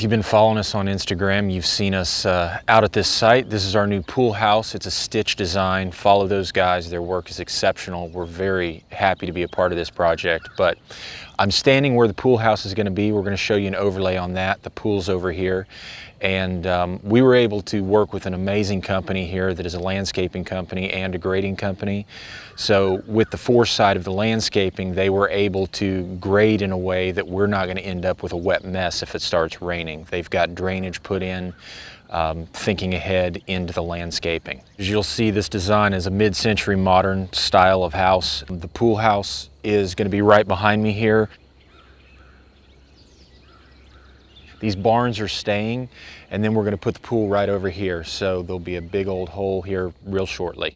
you've been following us on Instagram, you've seen us out at this site. This is our new pool house. It's a stitch design. Follow those guys. Their work is exceptional. We're very happy to be a part of this project. But I'm standing where the pool house is going to be. We're going to show you an overlay on that. The pool's over here. And we were able to work with an amazing company here that is a landscaping company and a grading company. So with the foresight of the landscaping, they were able to grade in a way that we're not going to end up with a wet mess if it starts raining. They've got drainage put in, thinking ahead into the landscaping. As you'll see, this design is a mid-century modern style of house. The pool house is going to be right behind me here. These barns are staying, and then we're going to put the pool right over here, so there'll be a big old hole here real shortly.